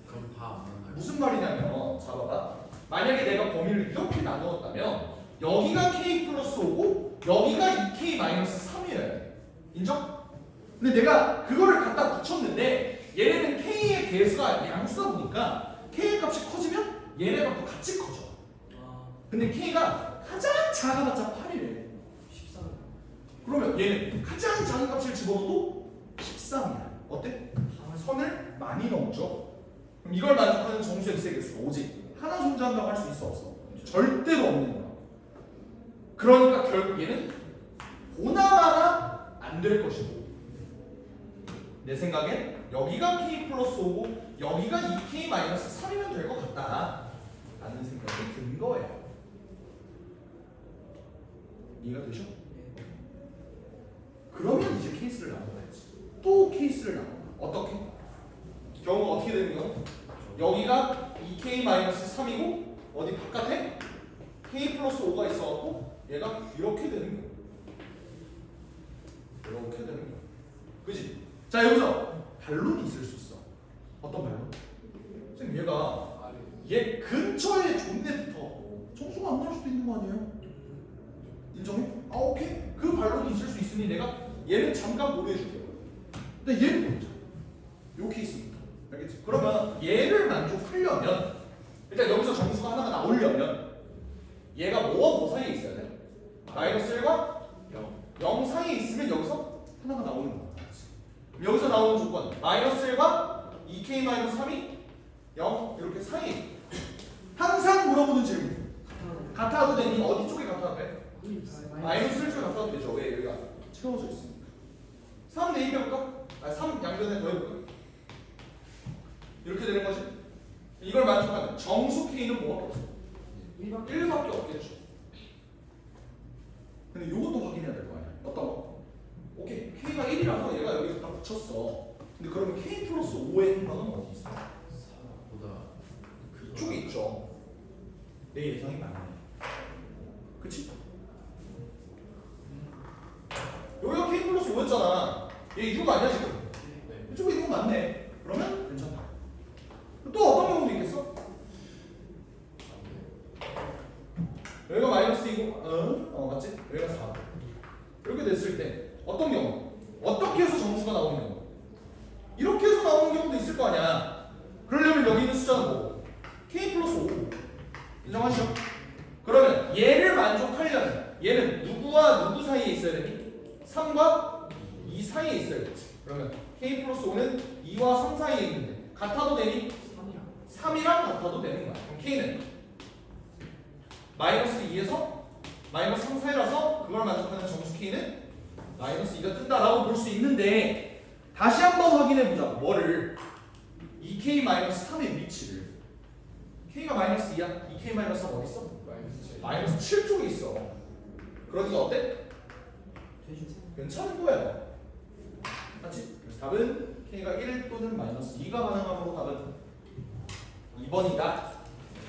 그럼 다 안 만나요. 무슨 말이냐면 잡아봐. 만약에 내가 범위를 이렇게 나누었다면 여기가 k 플러스 5고 여기가 2k 마이너스 3이어야 돼. 인정? 근데 내가 그거를 갖다 붙였는데 얘네는 k의 개수가 양수다 보니까 k의 값이 커지면 얘네 값도 같이 커져. 근데 k가 가장 작아봤자 8이래. 13 그러면 얘는 가장 작은 값을 집어넣어도 13이야. 어때? 선을 많이 넘죠. 그럼 이걸 만족하는 정수 x의 개수가 오직 하나 존재한다고 할 수 있어 없어? 절대로 없는 거야. 그러니까 결국 얘는 보나마나 안 될 것이고 내 생각엔 여기가 k 플러스 5고 여기가 2k 마이너스 3이면 될 것 같다 라는 생각이 든 거예요. 이해가 되죠? 그러면 이제 케이스를 나눠봐야지. 또 케이스를 나눠봐. 어떻게? 경우가 어떻게 되는 거야? 여기가 2k-3이고 어디 바깥에 k 플러스 5가 있어갖고 얘가 이렇게 되는 거야. 이렇게 되는 거야. 그지? 자 여기서 반론이 있을 수 있어. 어떤 반론? 선생님 얘 근처에 존내 붙어. 정수가 안 나올 수도 있는 거 아니에요? 인정해? 아 오케이. 그 반론이 있을 수 있으니 내가 얘는 잠깐 모르해줄게요. 근데 얘는 모르잖아. 요 케이스부터. 알겠지? 그러면 얘를 만족하려면 일단 여기서 정수가 하나가 나오려면 얘가 뭐와 뭐 사이에 있어야 돼? -1과 0 사이에 있으면 여기서 하나가 나오는 거야. 그럼 여기서 나오는 조건 -1과 2k-3이 0 이렇게 사이에 있고. 항상 물어보는 질문 같아도 되니 어디 쪽에 같아도 돼? -1 쪽에 같아도 되죠. 왜? 여기가 채워져 있으니까. 3 대입해볼까? 3 양변에 더해볼까? 이렇게 되는 거지. 이걸 만족하면 정수 K는 뭐밖에 없어? 1밖에 없겠죠. 근데 이것도 확인해야 될 거 아니야. 어떤 거? 오케이. K가 1이라서 얘가 여기서 딱 붙였어. 근데 그러면 K 플러스 5의 행방은 어디 있어? 보다 이쪽에 있죠. 내 예상이 맞네. 그치? 여기가 K 플러스 5였잖아. 얘 6 아니야 지금? 이쪽에 있는 거 맞네. 그러면 괜찮다. 또 어떤 경우도 있겠어? 여기가 -2고 맞지? 여기가 4 이렇게 됐을 때 어떤 경우? 어떻게 해서 정수가 나오는 경우? 이렇게 해서 나오는 경우도 있을 거 아니야. 그러려면 여기 있는 숫자는 뭐고? K 플러스 5 인정하시죠? 그러면 얘를 만족하려면 얘는 누구와 누구 사이에 있어야 되니? 3과 2 사이에 있어야겠지. 그러면 K 플러스 5는 2와 3 사이에 있는데 같아도 되니? 3이랑 같아도 되는 거야. 그럼 K는 -2에서 -3 사이라서 그걸 만족하는 정수 K는 -2가 뜬다라고 볼 수 있는데 다시 한번 확인해보자. 뭐를? 2K-3의 위치를. K가 -2야. 2K-3 어디 있어? -7 쪽에 있어. 그러니까 어때? 괜찮은 거야. 맞지? 그래서 답은 K가 1 또는 -2가 가능하므로 답은 2번이다.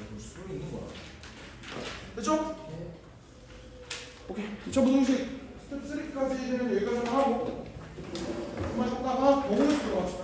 볼 수 있는 거야. 됐죠? 오케이. 2차 부등식 스텝 3까지는 여기까지 하고 정말 쉬었다가 보고에서 들어갑시다.